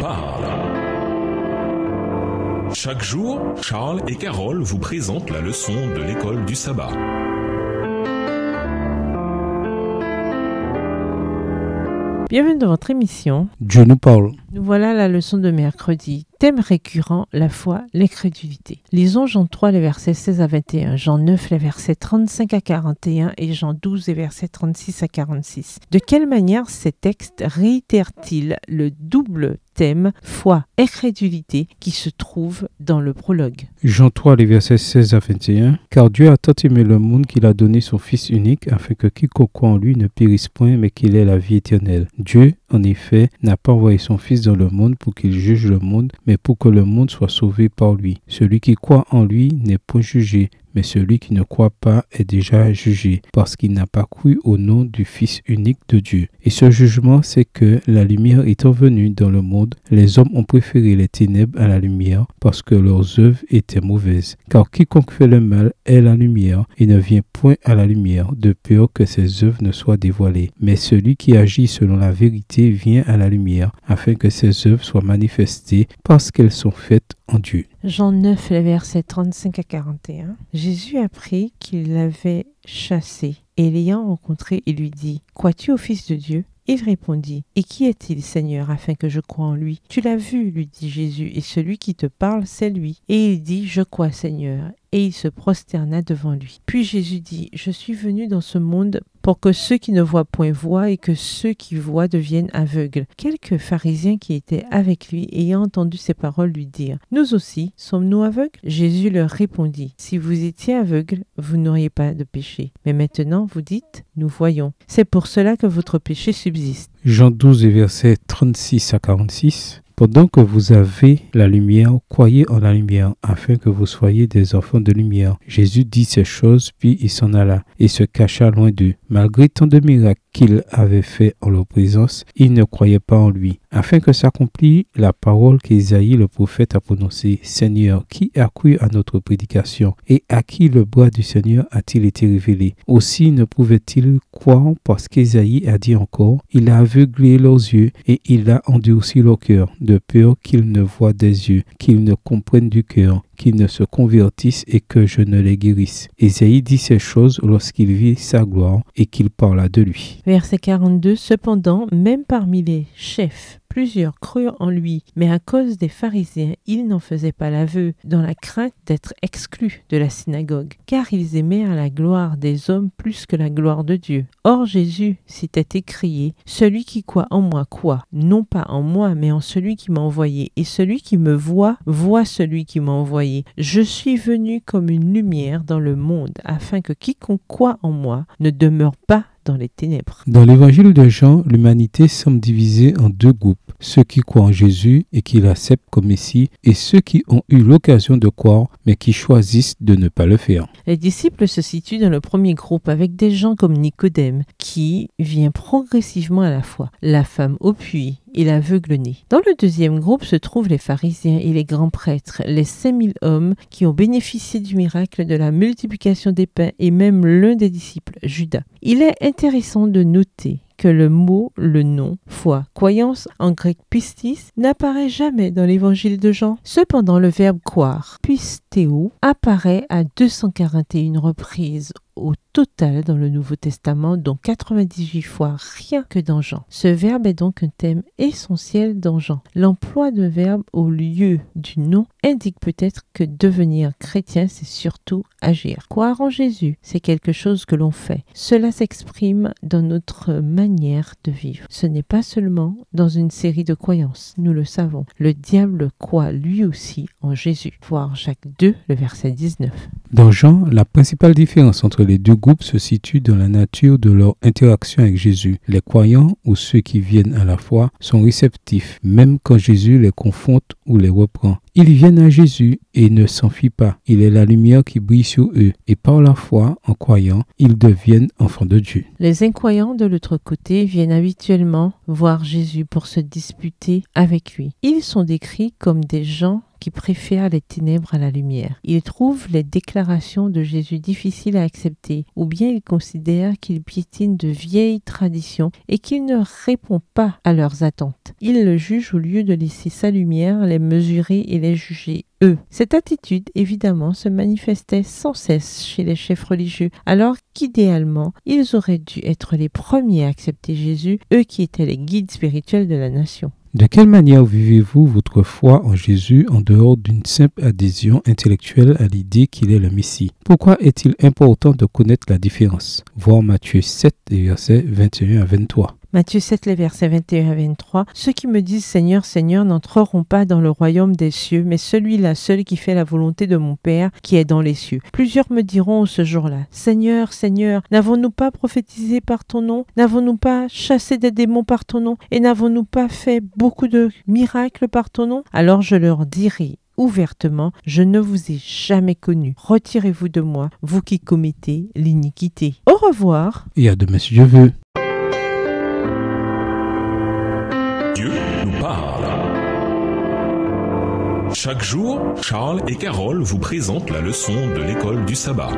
parle. Chaque jour, Charles et Carole vous présentent la leçon de l'école du sabbat. Bienvenue dans votre émission. Dieu nous parle. Nous voilà à la leçon de mercredi. Thème récurrent, la foi, l'incrédulité. Lisons Jean 3, les versets 16 à 21, Jean 9, les versets 35 à 41 et Jean 12, les versets 36 à 46. De quelle manière ces textes réitèrent-ils le double thème foi, incrédulité qui se trouve dans le prologue? Jean 3, les versets 16 à 21. Car Dieu a tant aimé le monde qu'il a donné son Fils unique, afin que quiconque croit en lui ne périsse point, mais qu'il ait la vie éternelle. Dieu, en effet, n'a pas envoyé son Fils dans le monde pour qu'il juge le monde, mais pour que le monde soit sauvé par lui. Celui qui croit en lui n'est point jugé, mais celui qui ne croit pas est déjà jugé, parce qu'il n'a pas cru au nom du Fils unique de Dieu. Et ce jugement, c'est que la lumière étant venue dans le monde, les hommes ont préféré les ténèbres à la lumière, parce que leurs œuvres étaient mauvaises. Car quiconque fait le mal est la lumière, et ne vient point à la lumière, de peur que ses œuvres ne soient dévoilées. Mais celui qui agit selon la vérité vient à la lumière, afin que ses œuvres soient manifestées, parce qu'elles sont faites en Dieu. Jean 9, les versets 35 à 41. Jésus apprit qu'il l'avait chassé, et l'ayant rencontré, il lui dit « Crois-tu au Fils de Dieu ?» Il répondit « Et qui est-il, Seigneur, afin que je croie en lui ?» « Tu l'as vu, lui dit Jésus, et celui qui te parle, c'est lui. » Et il dit « Je crois, Seigneur. » Et il se prosterna devant lui. Puis Jésus dit « Je suis venu dans ce monde pour que ceux qui ne voient point voient et que ceux qui voient deviennent aveugles. » Quelques pharisiens qui étaient avec lui, ayant entendu ces paroles, lui dirent « Nous aussi, sommes-nous aveugles ?» Jésus leur répondit « Si vous étiez aveugles, vous n'auriez pas de péché. Mais maintenant, vous dites « Nous voyons. » C'est pour cela que votre péché subsiste. Jean 12, versets 36 à 46. Pendant que vous avez la lumière, croyez en la lumière, afin que vous soyez des enfants de lumière. Jésus dit ces choses, puis il s'en alla, et se cacha loin d'eux. Malgré tant de miracles qu'il avait fait en leur présence, ils ne croyaient pas en lui. Afin que s'accomplisse la parole qu'Ésaïe le prophète a prononcée, « Seigneur, qui a cru à notre prédication, et à qui le bras du Seigneur a-t-il été révélé? » Aussi ne pouvaient-ils croire parce qu'Ésaïe a dit encore, « Il a aveuglé leurs yeux, et il a endurci leur cœur, de peur qu'ils ne voient des yeux, qu'ils ne comprennent du cœur, qu'ils ne se convertissent et que je ne les guérisse. » Ésaïe dit ces choses lorsqu'il vit sa gloire et qu'il parla de lui. Verset 42. Cependant, même parmi les chefs, plusieurs crurent en lui, mais à cause des pharisiens, ils n'en faisaient pas l'aveu, dans la crainte d'être exclus de la synagogue, car ils aimèrent la gloire des hommes plus que la gloire de Dieu. Or Jésus s'était écrié, « Celui qui croit en moi croit, non pas en moi, mais en celui qui m'a envoyé, et celui qui me voit, voit celui qui m'a envoyé. Je suis venu comme une lumière dans le monde, afin que quiconque croit en moi ne demeure pas dans les ténèbres. » Dans l'évangile de Jean, l'humanité semble divisée en deux groupes. Ceux qui croient en Jésus et qui l'acceptent comme Messie, et ceux qui ont eu l'occasion de croire, mais qui choisissent de ne pas le faire. Les disciples se situent dans le premier groupe avec des gens comme Nicodème, qui vient progressivement à la foi, la femme au puits et l'aveugle-né. Dans le deuxième groupe se trouvent les pharisiens et les grands prêtres, les 5000 hommes qui ont bénéficié du miracle de la multiplication des pains et même l'un des disciples, Judas. Il est intéressant de noter que le nom, foi, croyance en grec pistis, n'apparaît jamais dans l'évangile de Jean. Cependant, le verbe croire, pistéo, apparaît à 241 reprises au total dans le Nouveau Testament, dont 98 fois rien que dans Jean. Ce verbe est donc un thème essentiel dans Jean. L'emploi de verbe au lieu du nom indique peut-être que devenir chrétien, c'est surtout agir. Croire en Jésus, c'est quelque chose que l'on fait. Cela s'exprime dans notre manière de vivre. Ce n'est pas seulement dans une série de croyances, nous le savons. Le diable croit lui aussi en Jésus. Voir Jacques 2, le verset 19. Dans Jean, la principale différence entre les deux groupes se situe dans la nature de leur interaction avec Jésus. Les croyants ou ceux qui viennent à la foi sont réceptifs, même quand Jésus les confronte ou les reprend. Ils viennent à Jésus et ne s'enfuient pas. Il est la lumière qui brille sur eux. Et par la foi, en croyant, ils deviennent enfants de Dieu. Les incroyants de l'autre côté viennent habituellement voir Jésus pour se disputer avec lui. Ils sont décrits comme des gens qui préfèrent les ténèbres à la lumière. Ils trouvent les déclarations de Jésus difficiles à accepter, ou bien ils considèrent qu'il piétine de vieilles traditions et qu'il ne répond pas à leurs attentes. Ils le jugent au lieu de laisser sa lumière les mesurer et les juger eux. Cette attitude, évidemment, se manifestait sans cesse chez les chefs religieux, alors qu'idéalement, ils auraient dû être les premiers à accepter Jésus, eux qui étaient les guides spirituels de la nation. De quelle manière vivez-vous votre foi en Jésus en dehors d'une simple adhésion intellectuelle à l'idée qu'il est le Messie? Pourquoi est-il important de connaître la différence? Voir Matthieu 7, versets 21 à 23. Matthieu 7, les versets 21 à 23. « Ceux qui me disent Seigneur, Seigneur n'entreront pas dans le royaume des cieux, mais celui-là seul qui fait la volonté de mon Père qui est dans les cieux. Plusieurs me diront ce jour-là, Seigneur, Seigneur, n'avons-nous pas prophétisé par ton nom? N'avons-nous pas chassé des démons par ton nom? Et n'avons-nous pas fait beaucoup de miracles par ton nom? Alors je leur dirai ouvertement, je ne vous ai jamais connu. Retirez-vous de moi, vous qui commettez l'iniquité. » Au revoir. Et à demain si Dieu veut. Dieu nous parle. Chaque jour, Charles et Carole vous présentent la leçon de l'école du sabbat.